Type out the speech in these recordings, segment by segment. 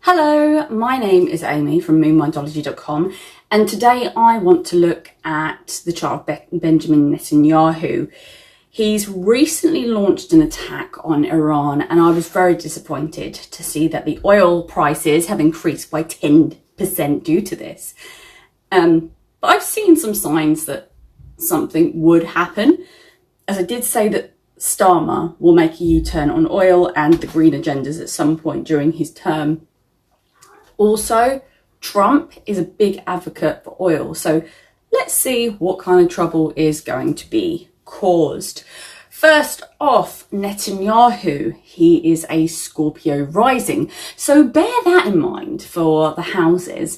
Hello, my name is Amy from Astrological, and today I want to look at the chart of Benjamin Netanyahu. He's recently launched an attack on Iran, and I was very disappointed to see that the oil prices have increased by 10% due to this. But I've seen some signs that something would happen, as I did say that Starmer will make a U-turn on oil and the green agendas at some point during his term. Also, Trump is a big advocate for oil, so let's see what kind of trouble is going to be caused. First off, Netanyahu, he is a Scorpio rising, so bear that in mind for the houses.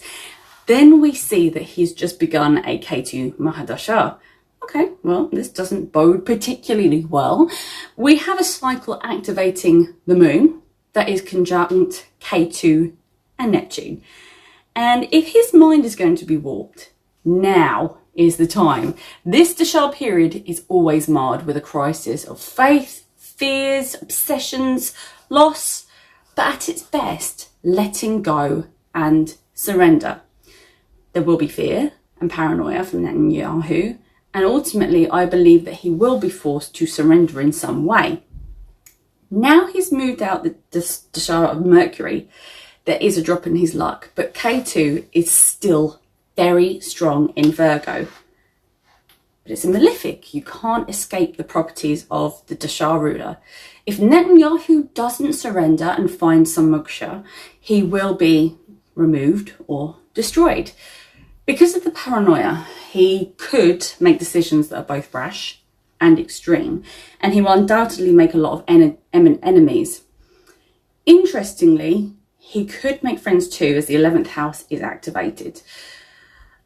Then we see that he's just begun a Ketu Mahadasha. Okay, well, this doesn't bode particularly well. We have a cycle activating the moon that is conjunct Ketu and Neptune. And if his mind is going to be warped, now is the time. This dasha period is always marred with a crisis of faith, fears, obsessions, loss, but at its best, letting go and surrender. There will be fear and paranoia from Netanyahu, and ultimately I believe that he will be forced to surrender in some way. Now he's moved out the dasha of Mercury, there is a drop in his luck, but Ketu is still very strong in Virgo. But it's a malefic. You can't escape the properties of the dasha ruler. If Netanyahu doesn't surrender and find some moksha, he will be removed or destroyed. Because of the paranoia, he could make decisions that are both rash and extreme, and he will undoubtedly make a lot of enemies. Interestingly, he could make friends too, as the 11th house is activated.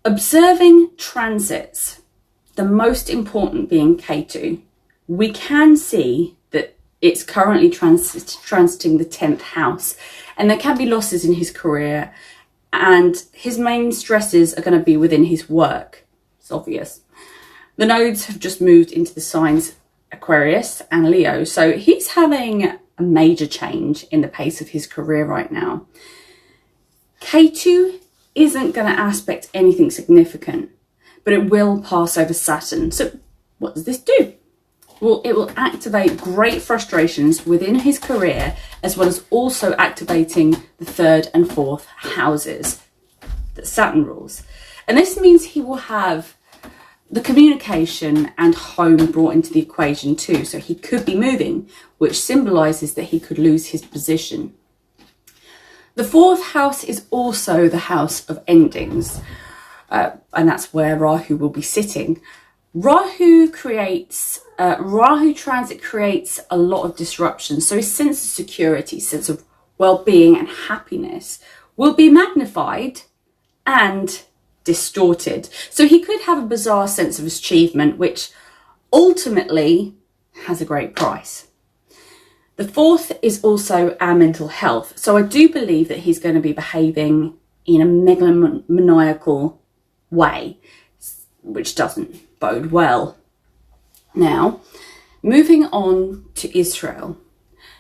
Observing transits, the most important being Ketu, we can see that it's currently transiting the 10th house, and there can be losses in his career, and his main stresses are going to be within his work. It's obvious. The nodes have just moved into the signs Aquarius and Leo, so he's having a major change in the pace of his career right now. Ketu isn't going to aspect anything significant, but it will pass over Saturn. So what does this do? Well, it will activate great frustrations within his career, as well as also activating the 3rd and 4th houses that Saturn rules. And this means he will have the communication and home brought into the equation too. So he could be moving, which symbolises that he could lose his position. The 4th house is also the house of endings, and that's where Rahu will be sitting. Rahu transit creates a lot of disruption, so his sense of security, sense of well-being and happiness will be magnified and distorted. So he could have a bizarre sense of achievement, which ultimately has a great price. The 4th is also our mental health. So I do believe that he's going to be behaving in a megalomaniacal way, which doesn't bode well. Now, moving on to Israel.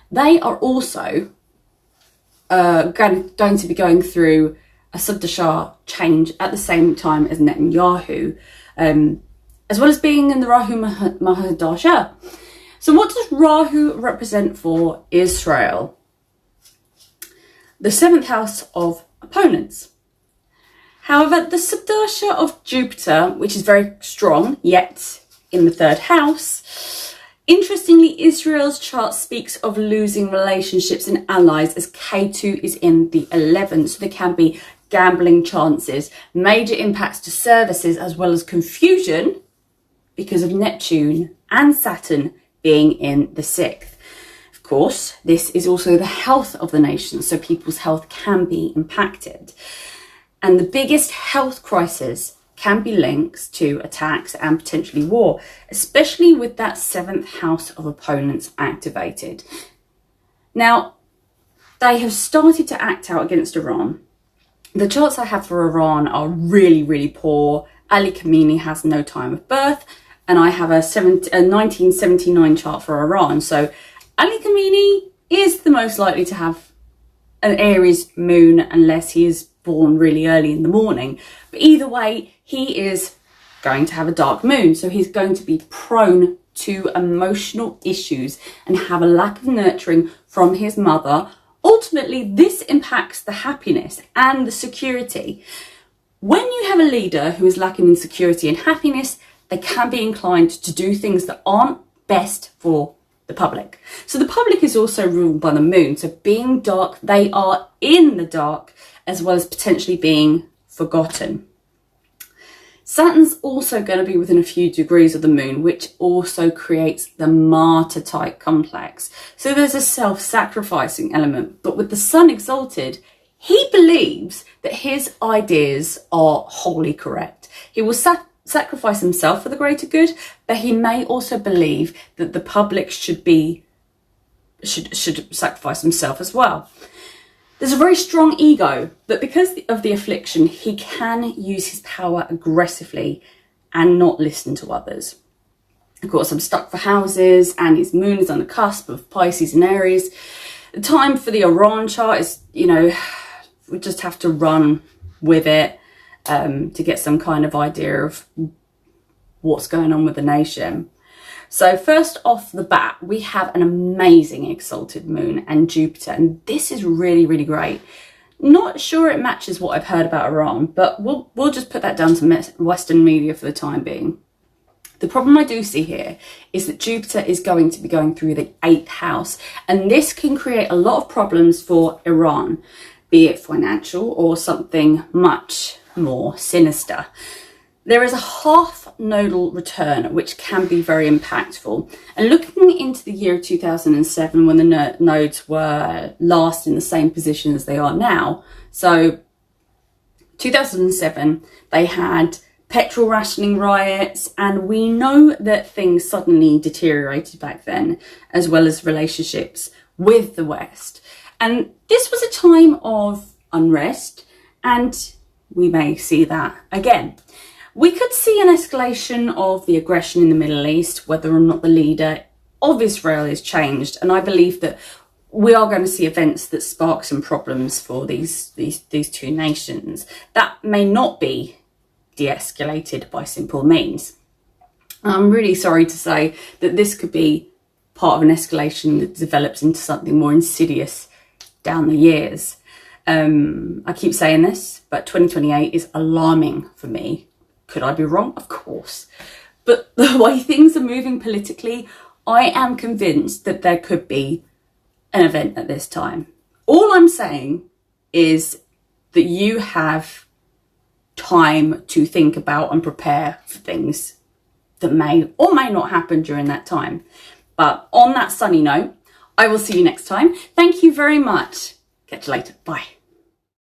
They are also going to be going through a subdasha change at the same time as Netanyahu, as well as being in the Rahu Mahadasha. So what does Rahu represent for Israel? The 7th house of opponents. However, the subdasha of Jupiter, which is very strong, yet in the 3rd house, interestingly, Israel's chart speaks of losing relationships and allies as Ketu is in the 11th. So there can be gambling chances, major impacts to services, as well as confusion because of Neptune and Saturn being in the 6th. Of course, this is also the health of the nation, so people's health can be impacted. And the biggest health crisis can be linked to attacks and potentially war, especially with that 7th house of opponents activated. Now, they have started to act out against Iran. The charts I have for Iran are really, really poor. Ali Khamenei has no time of birth, and I have a 1979 chart for Iran. So Ali Khamenei is the most likely to have an Aries moon unless he is born really early in the morning. But either way, he is going to have a dark moon. So he's going to be prone to emotional issues and have a lack of nurturing from his mother. Ultimately, this impacts the happiness and the security. When you have a leader who is lacking in security and happiness, they can be inclined to do things that aren't best for the public. So the public is also ruled by the moon. So being dark, they are in the dark, as well as potentially being forgotten. Saturn's also going to be within a few degrees of the moon, which also creates the martyr type complex. So there's a self-sacrificing element, but with the sun exalted, he believes that his ideas are wholly correct. He will sacrifice himself for the greater good, but he may also believe that the public should sacrifice himself as well. There's a very strong ego, but because of the affliction, he can use his power aggressively and not listen to others. Of course, I'm stuck for houses, and his moon is on the cusp of Pisces and Aries. The time for the Orion chart is, we just have to run with it to get some kind of idea of what's going on with the nation. So first off the bat, we have an amazing exalted moon and Jupiter, and this is really, really great. Not sure it matches what I've heard about Iran, but we'll just put that down to Western media for the time being. The problem I do see here is that Jupiter is going to be going through the 8th house, and this can create a lot of problems for Iran, be it financial or something much more sinister. There is a half nodal return, which can be very impactful. And looking into the year 2007, when the nodes were last in the same position as they are now. So 2007, they had petrol rationing riots, and we know that things suddenly deteriorated back then, as well as relationships with the West. And this was a time of unrest, and we may see that again. We could see an escalation of the aggression in the Middle East, whether or not the leader of Israel is changed. And I believe that we are going to see events that spark some problems for these two nations. That may not be de-escalated by simple means. I'm really sorry to say that this could be part of an escalation that develops into something more insidious down the years. I keep saying this, but 2028 is alarming for me. Could I be wrong? Of course. But the way things are moving politically, I am convinced that there could be an event at this time. All I'm saying is that you have time to think about and prepare for things that may or may not happen during that time. But on that sunny note, I will see you next time. Thank you very much. Catch you later. Bye.